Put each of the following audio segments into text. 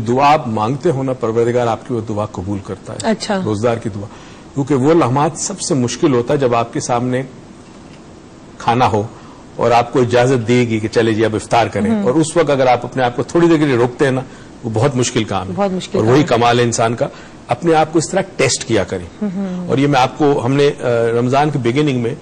دعا آپ مانگتے ہو نا پروردگار آپ کی وہ دعا قبول کرتا ہے. اچھا. روزدار کی دعا, کیونکہ وہ لمحات سب سے مشکل ہوتا ہے جب آپ کے سامنے کھانا ہو اور آپ کو اجازت دے گی کہ چلے جی اب افطار کریں, اور اس وقت اگر آپ اپنے آپ کو تھوڑی دیر کے لیے روکتے ہیں نا, وہ بہت مشکل کام ہے. اور وہی کمال ہے انسان کا, اپنے آپ کو اس طرح ٹیسٹ کیا کریں. اور یہ میں آپ کو, ہم نے رمضان کے بگننگ میں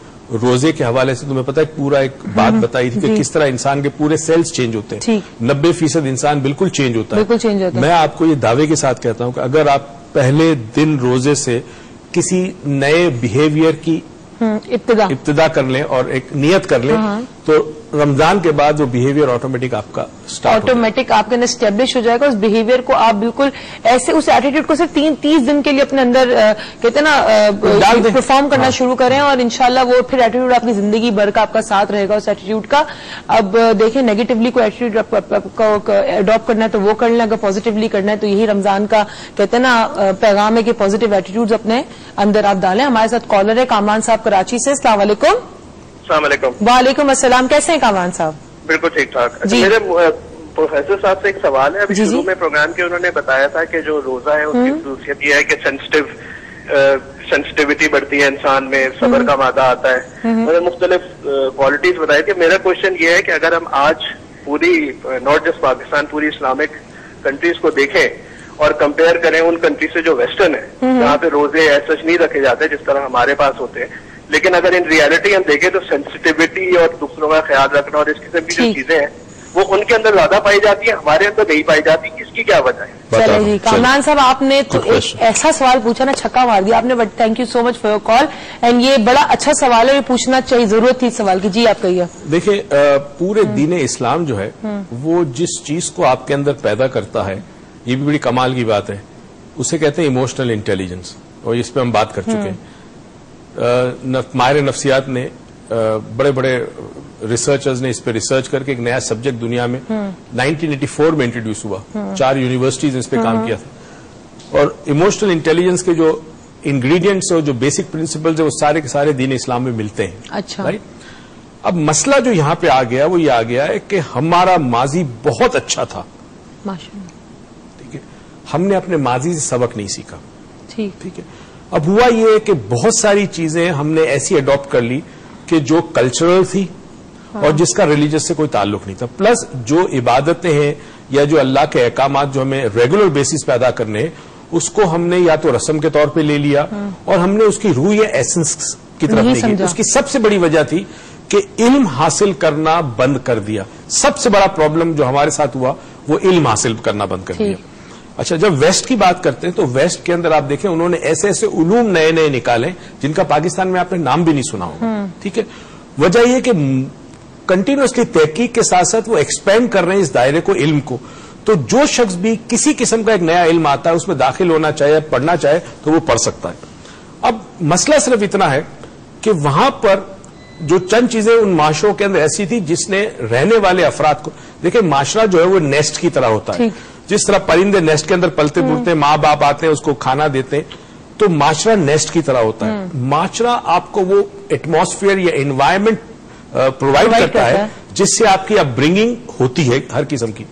روزے کے حوالے سے تمہیں پتا ہے پورا ایک بات بتائی تھی کہ کس طرح انسان کے پورے سیلز چینج ہوتے ہیں. 90% انسان بالکل چینج ہوتا ہے. میں آپ کو یہ دعوے کے ساتھ کہتا ہوں کہ اگر آپ پہلے دن روزے سے کسی نئے بیہیویئر کی ابتدا کر لیں اور ایک نیت کر لیں, تو رمضان کے بعد وہ بیہیویئر آٹومیٹک آپ کا آٹومیٹک آپ کے اندر اسٹیبلش ہو جائے گا. اس بیہیویئر کو آپ بالکل ایسے اس ایٹیٹیوڈ کو صرف 30 دن کے لیے اپنے اندر کہتے ہیں نا پرفارم کرنا شروع کریں, اور انشاءاللہ وہ پھر ایٹیٹیوڈ آپ کی زندگی بھر کا آپ کا ساتھ رہے گا اس ایٹیٹیوڈ کا. اب دیکھیں نیگیٹولی کوئی ایٹیٹیوڈ اڈاپٹ کرنا ہے تو وہ کر لیں, اگر پازیٹیولی کرنا ہے تو یہی رمضان کا کہتے ہیں نا پیغام ہے کہ پازیٹیو ایٹیٹیوڈز اپنے اندر آپ ڈالیں. ہمارے ساتھ کالر ہے کامران صاحب کراچی سے. السلام علیکم. السلام علیکم. وعلیکم السلام. کیسے ہیں کامران صاحب؟ بالکل ٹھیک ٹھاک. میرے پروفیسر صاحب سے ایک سوال ہے. ابھی شروع میں پروگرام کے انہوں نے بتایا تھا کہ جو روزہ ہے اس کی خصوصیت یہ ہے کہ سینسٹیوٹی بڑھتی ہے انسان میں, صبر کا مادہ آتا ہے, مختلف کوالٹیز بتائی تھی. میرا کوشچن یہ ہے کہ اگر ہم آج پوری ناٹ جسٹ پاکستان, پوری اسلامک کنٹریز کو دیکھیں اور کمپیئر کریں ان کنٹری سے جو ویسٹرن ہے, جہاں پہ روزے ایسے نہیں رکھے جاتے جس طرح ہمارے پاس ہوتے ہیں, لیکن اگر ان ریالٹی ہم دیکھیں تو سینسٹیوٹی اور دوسروں کا خیال رکھنا اور اس قسم کی جو چیزیں ہیں وہ ان کے اندر زیادہ پائی جاتی ہیں, ہمارے اندر نہیں پائی جاتی. اس کی کیا وجہ ہے؟ چلے جی کامران صاحب, آپ نے تو ایک ایسا سوال پوچھا نا, چھکا مار دیا آپ نے. But thank you so much for your call, and یہ بڑا اچھا سوال ہے, یہ پوچھنا چاہیے, ضرورت تھی اس سوال کی. جی آپ کہیے. دیکھیں پورے دین اسلام جو ہے وہ جس چیز کو آپ کے اندر پیدا کرتا ہے, یہ بھی بڑی کمال کی بات ہے, اسے کہتے ہیں ایموشنل انٹیلیجنس, اور اس پہ ہم بات کر چکے ہیں. ماہر نفسیات نے, بڑے بڑے ریسرچرز نے اس پہ ریسرچ کر کے ایک نیا سبجیکٹ دنیا میں 1984 میں انٹروڈیوس ہوا, 4 یونیورسٹیز نے اس پہ کام کیا تھا. اور ایموشنل انٹیلیجنس کے جو انگریڈینٹس اور جو بیسک پرنسپلز ہیں وہ سارے کے سارے دین اسلام میں ملتے ہیں. اچھا. اب مسئلہ جو یہاں پہ آ گیا وہ یہ آ گیا ہے کہ ہمارا ماضی بہت اچھا تھا, ٹھیک ہے, ہم نے اپنے ماضی سے سبق نہیں سیکھا, ٹھیک ہے. اب ہوا یہ کہ بہت ساری چیزیں ہم نے ایسی اڈاپٹ کر لی کہ جو کلچرل تھی اور جس کا ریلیجس سے کوئی تعلق نہیں تھا, پلس جو عبادتیں ہیں یا جو اللہ کے احکامات جو ہمیں ریگولر بیسس پہ ادا کرنے ہیں, اس کو ہم نے یا تو رسم کے طور پہ لے لیا اور ہم نے اس کی روح یا ایسنس کی طرف نہیں گئی. اس کی سب سے بڑی وجہ تھی کہ علم حاصل کرنا بند کر دیا. سب سے بڑا پرابلم جو ہمارے ساتھ ہوا وہ علم حاصل کرنا بند کر دیا. اچھا, جب ویسٹ کی بات کرتے ہیں تو ویسٹ کے اندر آپ دیکھیں انہوں نے ایسے ایسے علوم نئے نئے نکالے جن کا پاکستان میں آپ نے نام بھی نہیں سنا ہوگا, ٹھیک ہے. وجہ یہ کہ کنٹینیوسلی تحقیق کے ساتھ ساتھ وہ ایکسپینڈ کر رہے ہیں اس دائرے کو, علم کو. تو جو شخص بھی کسی قسم کا ایک نیا علم آتا ہے اس میں داخل ہونا چاہے, پڑھنا چاہے تو وہ پڑھ سکتا ہے. اب مسئلہ صرف اتنا ہے کہ وہاں پر جو چند چیزیں ان معاشروں کے اندر ایسی تھی جس نے رہنے والے افراد کو, دیکھیں معاشرہ جو ہے وہ نیسٹ کی طرح ہوتا ہے. جس طرح پرندے نیسٹ کے اندر پلتے پھولتے ہیں, ماں باپ آتے ہیں اس کو کھانا دیتے ہیں, تو معاشرہ نیسٹ کی طرح ہوتا ہے. معاشرہ آپ کو وہ ایٹماسفیئر یا انوائرمنٹ پرووائڈ کرتا ہے جس سے آپ کی اپ برنگنگ ہوتی ہے ہر قسم کی.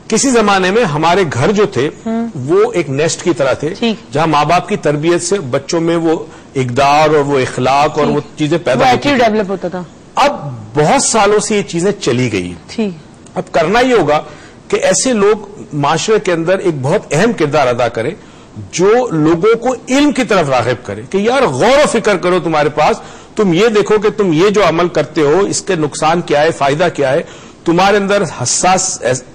کسی زمانے میں ہمارے گھر جو تھے وہ ایک نیسٹ کی طرح تھے جہاں ماں باپ کی تربیت سے بچوں میں وہ اقدار اور وہ اخلاق اور وہ چیزیں پیدا ہوتا تھا. اب بہت سالوں سے یہ چیزیں چلی گئی. اب کرنا یہ ہوگا کہ ایسے لوگ معاشرے کے اندر ایک بہت اہم کردار ادا کریں جو لوگوں کو علم کی طرف راغب کرے کہ یار غور و فکر کرو, تمہارے پاس تم یہ دیکھو کہ تم یہ جو عمل کرتے ہو اس کے نقصان کیا ہے, فائدہ کیا ہے. تمہارے اندر حساس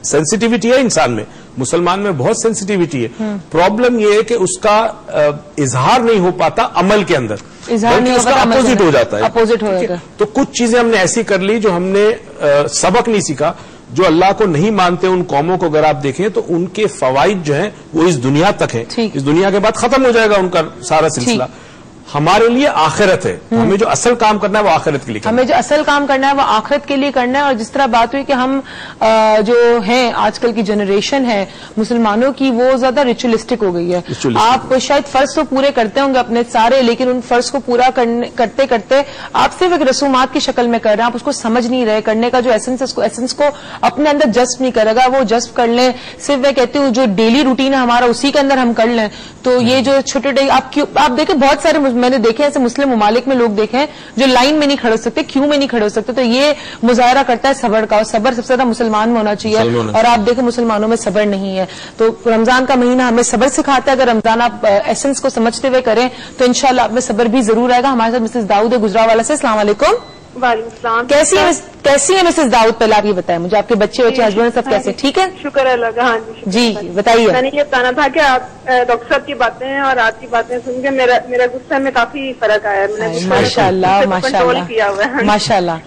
سینسٹیوٹی ہے انسان میں, مسلمان میں بہت سینسٹیوٹی ہے. پرابلم یہ ہے کہ اس کا اظہار نہیں ہو پاتا عمل کے اندر, بلکہ اس کا اپوزٹ ہو جاتا ہے. تو کچھ چیزیں ہم نے ایسی کر لی جو ہم نے سبق نہیں سیکھا. جو اللہ کو نہیں مانتے ان قوموں کو اگر آپ دیکھیں تو ان کے فوائد جو ہیں وہ اس دنیا تک ہیں, اس دنیا کے بعد ختم ہو جائے گا ان کا سارا سلسلہ. ہمارے لیے آخرت ہے. ہمیں جو اصل کام کرنا ہے وہ آخرت کے لیے کرنا ہے. ہمیں جو اصل کام کرنا ہے وہ آخرت کے لیے کرنا ہے. اور جس طرح بات ہوئی کہ ہم جو ہیں آج کل کی جنریشن ہے مسلمانوں کی, وہ زیادہ ریچولسٹک ہو گئی ہے. آپ شاید فرض تو پورے کرتے ہوں گے اپنے سارے, لیکن ان فرض کو پورا کرتے کرتے آپ صرف ایک رسومات کی شکل میں کر رہے ہیں. آپ اس کو سمجھ نہیں رہے. کرنے کا جو ایسنس کو اپنے اندر جذب نہیں کرے گا. وہ جذب کر لیں. صرف میں کہتی ہوں جو ڈیلی روٹین ہے ہمارا اسی کے اندر ہم کر لیں. تو یہ جو چھوٹے آپ دیکھیں بہت سارے میں نے دیکھے ایسے مسلم ممالک میں لوگ دیکھے ہیں جو لائن میں نہیں کھڑے ہو سکتے, کیوں میں نہیں کھڑے ہو سکتے. تو یہ مظاہرہ کرتا ہے صبر کا, اور صبر سب سے زیادہ مسلمان میں ہونا چاہیے. اور آپ دیکھیں مسلمانوں میں صبر نہیں ہے. تو رمضان کا مہینہ ہمیں صبر سکھاتا ہے. اگر رمضان آپ ایسنس کو سمجھتے ہوئے کریں تو انشاءاللہ آپ میں صبر بھی ضرور آئے گا. ہمارے ساتھ مسز داؤد ہے گجرانوالہ سے. السلام علیکم. وعلیکم السلام. کیسی ہیں مسز داؤد؟ پہلے آپ یہ بتائیں مجھے, آپ کے بچے ہسبینڈ سب کیسے ٹھیک ہے؟ شکر اللہ کا. ہاں جی بتائیے. میں نے یہ بتانا تھا کہ آپ ڈاکٹر صاحب کی باتیں اور آپ کی باتیں سن کے میرا غصے میں کافی فرق آیا ہے. ماشاء اللہ ماشاء اللہ ماشاء اللہ,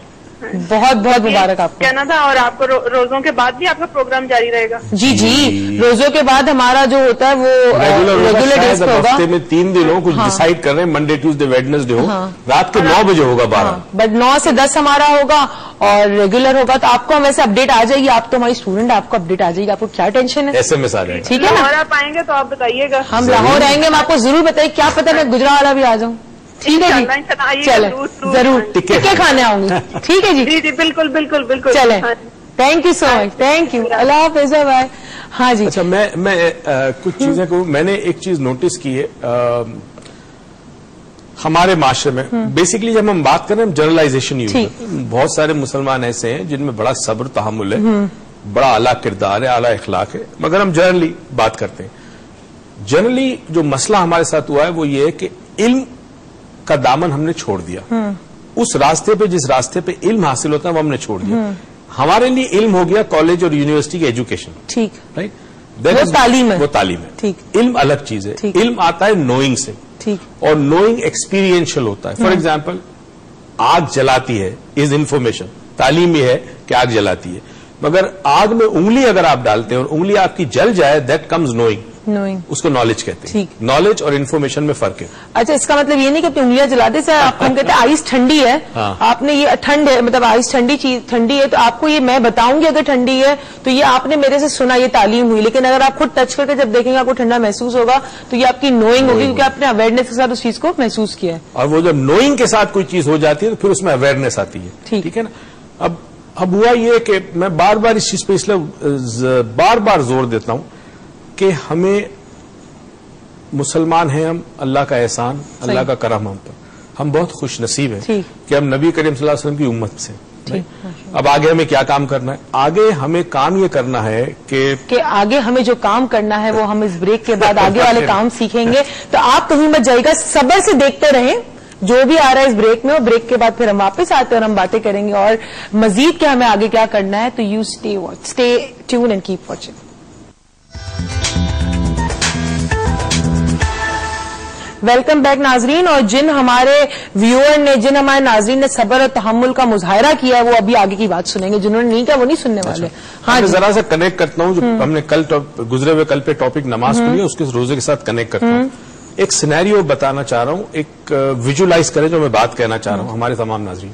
بہت بہت مبارک آپ کو. کہنا تھا. اور آپ کو روزوں کے بعد بھی آپ کا پروگرام جاری رہے گا؟ جی جی, روزوں کے بعد ہمارا جو ہوتا ہے وہ ریگولر ڈیز ہوگا. ہفتے میں 3 دن ہو, کچھ ڈیسائیڈ کر رہے ہیں, منڈے ٹیوزڈے ویڈنسڈے ہو, رات کے 9 بجے ہوگا 12, بٹ 9 سے 10 ہمارا ہوگا اور ریگولر ہوگا. تو آپ کو ہم ایسے اپڈیٹ آ جائے گی. آپ تو ہماری اسٹوڈنٹ, آپ کو اپڈیٹ آ جائے گی. آپ کو کیا ٹینشن ہے؟ SMS آ جائے گا. ٹھیک ہے نا. اور آپ آئیں گے تو آپ بتائیے گا. ہم لاہور آئیں گے, ہم آپ کو ضرور بتائیے. کیا پتہ میں گجرانوالہ بھی آ جاؤں. ٹھیک ہے جی, چلیں ضرور ٹکے کھانے آؤں گی. ٹھیک ہے جی جی بالکل بالکل بالکل. چلیں, thank you so much. Thank you. اللہ حافظ. بائے. ہاں جی. اچھا, میں کچھ چیزیں کو میں نے ایک چیز نوٹس کی ہے ہمارے معاشرے میں. بیسکلی جب ہم بات کریں جنرلائزیشن ہی ہوتا ہے. بہت سارے مسلمان ایسے ہیں جن میں بڑا صبر تحمل ہے, بڑا اعلیٰ کردار ہے, اعلیٰ اخلاق ہے, مگر ہم جنرلی بات کرتے ہیں. جنرلی جو مسئلہ ہمارے ساتھ ہوا ہے وہ یہ ہے کہ علم کا دامن ہم نے چھوڑ دیا. اس راستے پہ جس راستے پہ علم حاصل ہوتا ہے وہ ہم نے چھوڑ دیا. ہمارے لیے علم ہو گیا کالج اور یونیورسٹی کی ایجوکیشن. ٹھیک, رائٹ, وہ تعلیم ہے. وہ تعلیم ہے. ٹھیک, علم الگ چیز ہے. علم آتا ہے نوئنگ سے. ٹھیک, اور نوئنگ ایکسپیرینشل ہوتا ہے. فار ایگزامپل آگ جلاتی ہے از انفارمیشن. تعلیم یہ ہے کہ آگ جلاتی ہے, مگر آگ میں انگلی اگر آپ ڈالتے ہیں اور انگلی آپ کی جل جائے دیٹ کمز نوئنگ. اس کو نالج کہتے ہیں. نالج اور انفارمیشن میں فرق ہے. اچھا, اس کا مطلب یہ نہیں کہ اپنی انگلیاں جلاتے سے آپ ہم کہتے ہیں آئس ٹھنڈی ہے, آپ نے یہ ٹھنڈ ہے مطلب آئس ٹھنڈی ہے تو آپ کو یہ میں بتاؤں گی اگر ٹھنڈی ہے تو یہ آپ نے میرے سے سنا, یہ تعلیم ہوئی. لیکن اگر آپ خود ٹچ کر کے جب دیکھیں گے آپ کو ٹھنڈا محسوس ہوگا تو یہ آپ کی نوئنگ ہوگی, کیونکہ آپ نے اویئرنیس کے ساتھ اس چیز کو محسوس کیا ہے. اور وہ جب نوئنگ کے ساتھ کوئی چیز ہو جاتی ہے تو پھر اس میں اویئرنیس آتی ہے. ٹھیک ہے نا. اب ہوا یہ کہ میں بار بار اس چیز پہ اس لیے بار بار زور دیتا ہوں کہ ہمیں مسلمان ہیں ہم, اللہ کا احسان, اللہ کا کرم ہم پر, ہم بہت خوش نصیب ہیں کہ ہم نبی کریم صلی اللہ علیہ وسلم کی امت سے. اب آگے ہمیں کیا کام کرنا ہے؟ آگے ہمیں کام یہ کرنا ہے کہ آگے ہمیں جو کام کرنا ہے وہ ہم اس بریک کے بعد آگے والے کام سیکھیں گے. تو آپ کہیں مت جائیے گا, صبر سے دیکھتے رہیں جو بھی آ رہا ہے اس بریک میں, اور بریک کے بعد پھر ہم واپس آتے ہیں اور ہم باتیں کریں گے اور مزید کیا ہمیں آگے کیا کرنا ہے. تو you stay tune and keep watching. Welcome back ناظرین. اور جن ہمارے ویور نے, جن ہمارے ناظرین نے صبر اور تحمل کا مظاہرہ کیا ہے وہ ابھی آگے کی بات سنیں گے, جنہوں نے نہیں کیا وہ نہیں سننے والے. ہاں, ذرا سا کنیکٹ کرتا ہوں جو ہم نے کل گزرے ہوئے کل پہ ٹاپک نماز پڑھی ہے اس کے روزے کے ساتھ کنیکٹ کرتا ہوں. ایک سینیریو بتانا چاہ رہا ہوں, ایک ویژولائز کریں جو میں بات کہنا چاہ رہا ہوں ہمارے تمام ناظرین.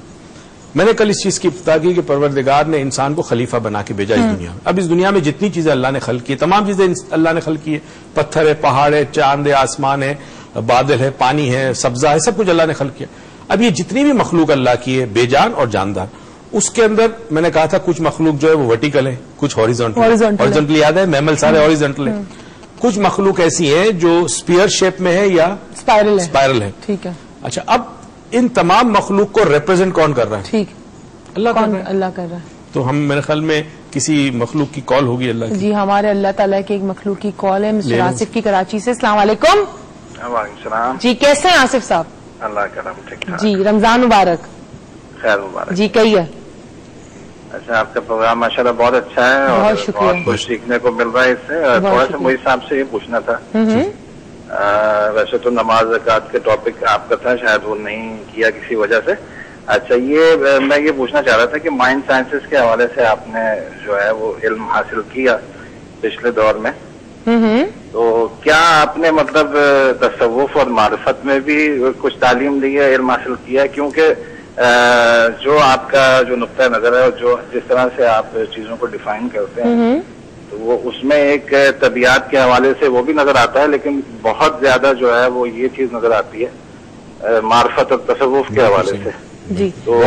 میں نے کل اس چیز کی ابتدا کی کہ پروردگار نے انسان کو خلیفہ بنا کے بھیجا اس دنیا میں. اب اس دنیا میں جتنی چیزیں اللہ نے خلق کی, تمام چیزیں اللہ نے خلق کی ہے. پتھر ہے, پہاڑ ہے, چاند ہے, آسمان ہے, بادل ہے, پانی ہے, سبزہ ہے, سب کچھ اللہ نے خلق کیا. اب یہ جتنی بھی مخلوق اللہ کی ہے بے جان اور جاندار, اس کے اندر میں نے کہا تھا کچھ مخلوق جو ہے وہ ورٹیکل ہے, کچھ ہاریزونٹل یاد ہے, میمل سارے ہاریزونٹل ہے. کچھ مخلوق ایسی ہیں جو اسپیئر شیپ میں ہے یا اسپائرل ہے. ٹھیک ہے. اچھا, اب ان تمام مخلوق کو ریپرزینٹ کون کر رہا ہے؟ ٹھیک, اللہ کر رہا ہے. تو ہم میرے خیال میں کسی مخلوق کی کال ہوگی اللہ کی. جی, ہمارے اللہ تعالیٰ کی ایک مخلوق کی کال ہے, مسٹر آصف کی کراچی سے. السلام علیکم. وعلیکم السلام. جی, کیسے ہیں آصف صاحب؟ اللہ کا کرم, ٹھیک ٹھاک. جی, رمضان مبارک. خیر مبارک. جی, کہیے. اچھا, آپ کا پروگرام ماشاءاللہ بہت اچھا ہے اور بہت کچھ سیکھنے کو مل رہا ہے اس سے. تھوڑا سا مجھے صاحب سے یہ پوچھنا تھا, ویسے تو نماز زکوٰۃ کے ٹاپک آپ کا تھا, شاید وہ نہیں کیا کسی وجہ سے. اچھا, یہ میں یہ پوچھنا چاہ رہا تھا کہ مائنڈ سائنسز کے حوالے سے آپ نے جو ہے وہ علم حاصل کیا پچھلے دور میں, تو کیا آپ نے مطلب تصوف اور معرفت میں بھی کچھ تعلیم لی ہے, علم حاصل کیا ہے؟ کیونکہ جو آپ کا جو نقطۂ نظر ہے اور جو جس طرح سے آپ چیزوں کو ڈیفائن کرتے ہیں تو وہ اس میں ایک طبیعت کے حوالے سے وہ بھی نظر آتا ہے, لیکن بہت زیادہ جو ہے وہ یہ چیز نظر آتی ہے معرفت اور تصوف کے حوالے سے. جی تو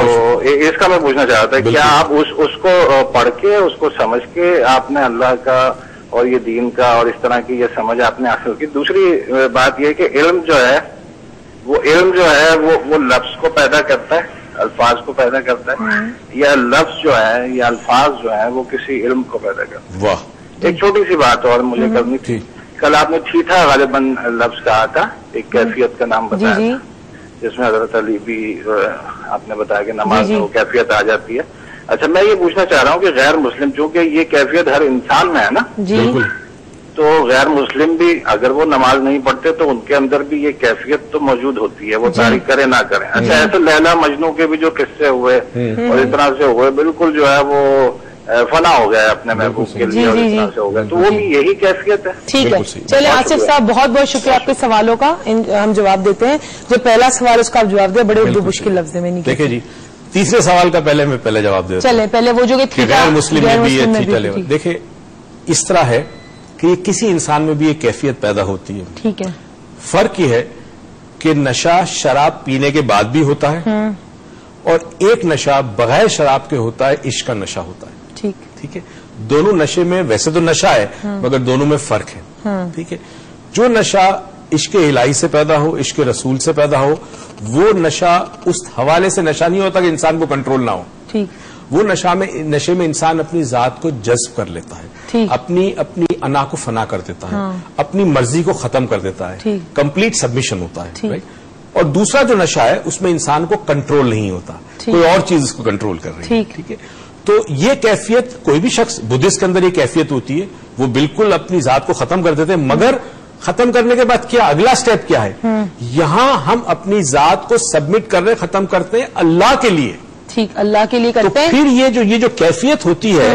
اس کا میں پوچھنا چاہ رہا تھا, کیا آپ اس کو پڑھ کے, اس کو سمجھ کے آپ نے اللہ کا اور یہ دین کا اور اس طرح کی یہ سمجھ آپ نے حاصل کی؟ دوسری بات یہ کہ علم جو ہے وہ لفظ کو پیدا کرتا ہے, الفاظ کو پیدا کرتا ہے, یا لفظ جو ہے یا الفاظ جو ہے وہ کسی علم کو پیدا کرتا ہے؟ واہ, ایک چھوٹی سی بات اور مجھے کرنی تھی. کل آپ نے ٹھیٹھا غالباً لفظ کہا تھا, ایک کیفیت کا نام بتایا تھا, جس میں حضرت علی بھی آپ نے بتایا کہ نماز میں وہ کیفیت آ جاتی ہے. اچھا, میں یہ پوچھنا چاہ رہا ہوں کہ غیر مسلم, چونکہ یہ کیفیت ہر انسان میں ہے نا, بالکل, تو غیر مسلم بھی اگر وہ نماز نہیں پڑھتے تو ان کے اندر بھی یہ کیفیت تو موجود ہوتی ہے, وہ تاریخ کرے نہ کریں. اچھا, ایسے لیلا مجنو کے بھی جو قصے ہوئے اور اس طرح سے ہوئے, بالکل جو ہے وہ فنا ہو گیا اپنے محبوب کے لیے اور اس طرح سے ہو گیا, تو وہ بھی یہی کیفیت ہے. ٹھیک ہے, چلے آصف صاحب بہت بہت شکریہ آپ کے سوالوں کا, ہم جواب دیتے ہیں. جو پہلا سوال اس کا آپ جواب دیں, بڑے اردو مشکل لفظ میں نہیں. دیکھیں جی, تیسرے سوال کا پہلے میں پہلے جواب دے, چلے پہلے وہ جو کہ غیر مسلم میں بھی یہ تھیٹا لیول. دیکھیں اس طرح ہے کہ یہ کسی انسان میں بھی ایک کیفیت پیدا ہوتی ہے. ٹھیک ہے, فرق یہ ہے کہ نشہ شراب پینے کے بعد بھی ہوتا ہے اور ایک نشہ بغیر شراب کے ہوتا ہے, عشق کا نشہ ہوتا ہے. ٹھیک ہے, دونوں نشے میں ویسے تو نشہ ہے مگر دونوں میں فرق ہے. ٹھیک ہے, جو نشہ عشق الہی سے پیدا ہو, عشق رسول سے پیدا ہو, وہ نشہ اس حوالے سے نشہ نہیں ہوتا کہ انسان کو کنٹرول نہ ہو. وہ نشے میں انسان اپنی ذات کو جذب کر لیتا ہے, اپنی انا کو فنا کر دیتا ہے, اپنی مرضی کو ختم کر دیتا ہے, کمپلیٹ سبمیشن ہوتا ہے. اور دوسرا جو نشہ ہے اس میں انسان کو کنٹرول نہیں ہوتا, کوئی اور چیز اس کو کنٹرول کر رہی ہے. ٹھیک ہے, تو یہ کیفیت کوئی بھی شخص, بدھسٹ کے اندر یہ کیفیت ہوتی ہے, وہ بالکل اپنی ذات کو ختم کر دیتے ہیں, مگر ختم کرنے کے بعد کیا اگلا سٹیپ کیا ہے؟ یہاں ہم اپنی ذات کو سبمٹ کر رہے, ختم کرتے ہیں اللہ کے لیے. ٹھیک, اللہ کے لیے کرتے ہیں. پھر یہ جو کیفیت ہوتی ہے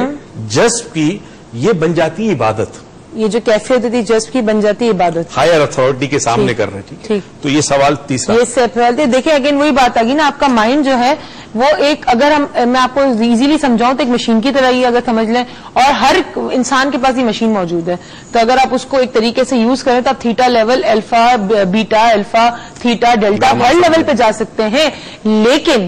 جذب کی, یہ بن جاتی ہے عبادت. یہ جو کیفیت ہوتی ہے جذب کی بن جاتی ہے عبادت, ہائر اتھارٹی کے سامنے کر رہے ہیں. ٹھیک, تو یہ سوال تیسرا, یہ سوال دیکھیں اگین وہی بات آ گئی نا, آپ کا مائنڈ جو ہے وہ ایک, اگر میں آپ کو ایزیلی سمجھاؤں تو ایک مشین کی طرح ہی اگر سمجھ لیں, اور ہر انسان کے پاس یہ مشین موجود ہے, تو اگر آپ اس کو ایک طریقے سے یوز کریں تو آپ theta level, alpha beta, alpha theta delta, ہر لیول پہ جا سکتے ہیں. لیکن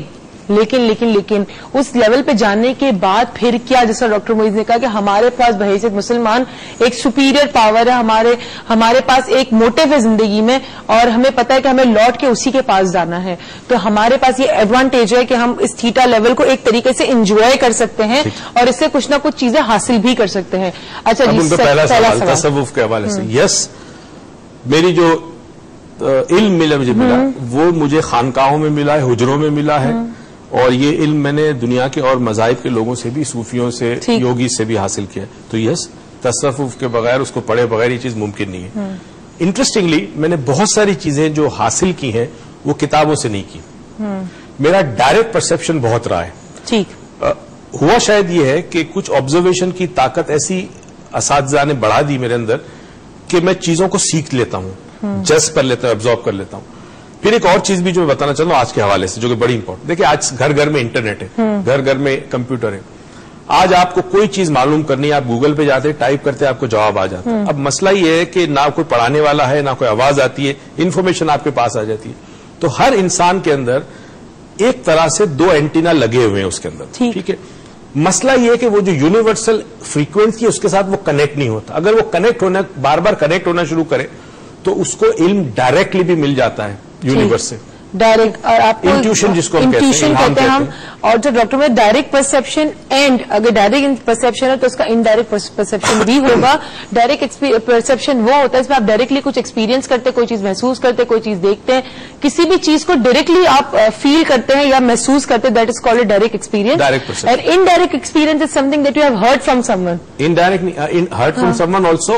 اس لیول پہ جانے کے بعد پھر کیا, جیسا ڈاکٹر معیز نے کہا کہ ہمارے پاس بحیثیت مسلمان ایک سپیریئر پاور ہے, ہمارے پاس ایک موٹو ہے زندگی میں, اور ہمیں پتا ہے کہ ہمیں لوٹ کے اسی کے پاس جانا ہے. تو ہمارے پاس یہ ایڈوانٹیج ہے کہ ہم اس تھیٹا لیول کو ایک طریقے سے انجوائے کر سکتے ہیں اور اس سے کچھ نہ کچھ چیزیں حاصل بھی کر سکتے ہیں. اچھا جی, پہلا سوال تصوف کے حوالے سے. یس, میری جو علم مجھے ملا وہ مجھے خانقاہوں میں ملا ہے, حجروں میں ملا ہے, اور یہ علم میں نے دنیا کے اور مذاہب کے لوگوں سے بھی, صوفیوں سے, یوگی سے بھی حاصل کیا. تو یس, تصوف کے بغیر, اس کو پڑھے بغیر یہ چیز ممکن نہیں ہے. انٹرسٹنگلی میں نے بہت ساری چیزیں جو حاصل کی ہیں وہ کتابوں سے نہیں کی. میرا ڈائریکٹ پرسپشن بہت رہا ہے. ٹھیک, ہوا شاید یہ ہے کہ کچھ آبزرویشن کی طاقت ایسی اساتذہ نے بڑھا دی میرے اندر کہ میں چیزوں کو سیکھ لیتا ہوں, جذب کر لیتا ہوں, ابزارب کر لیتا ہوں. پھر ایک اور چیز بھی جو میں بتانا چاہتا ہوں آج کے حوالے سے, جو کہ بڑی امپورٹنٹ. دیکھیں آج گھر گھر میں انٹرنیٹ ہے, گھر گھر میں کمپیوٹر ہے. آج آپ کو کوئی چیز معلوم کرنی ہے, آپ گوگل پہ جاتے, ٹائپ کرتے, آپ کو جواب آ جاتا ہے. اب مسئلہ یہ ہے کہ نہ کوئی پڑھانے والا ہے, نہ کوئی آواز آتی ہے, انفارمیشن آپ کے پاس آ جاتی ہے. تو ہر انسان کے اندر ایک طرح سے 2 اینٹینا لگے ہوئے ہیں اس کے اندر. ٹھیک ہے, مسئلہ یہ ہے کہ وہ جو یونیورسل فریکوینسی ہے اس کے ساتھ وہ کنیکٹ نہیں ہوتا. اگر وہ کنیکٹ ہونا, بار بار کنیکٹ ہونا شروع کرے تو اس کو علم ڈائریکٹلی بھی مل جاتا ہے یونیورس سے, ڈائریکٹ. اور آپ کو انٹیوشن جس کو انٹیوشن کہتے ہیں ہم, اور جو ڈاکٹر میں ڈائریکٹ پرسپشن, اینڈ اگر ڈائریکٹ پرسپشن ہے تو اس کا انڈائریکٹ پرسپشن بھی ہوگا. ڈائریکٹ پرسپشن وہ ہوتا ہے اس میں آپ ڈائریکٹلی کچھ ایکسپیرینس کرتے, کوئی چیز محسوس کرتے, کوئی چیز دیکھتے ہیں, کسی بھی چیز کو ڈائریکٹلی آپ فیل کرتے ہیں یا محسوس کرتے, that is called direct experience. اور indirect experience is something that you have heard from someone. Indirect heard from someone also,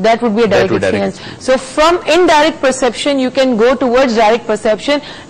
that would be a direct experience. So from indirect perception you can go towards direct perception.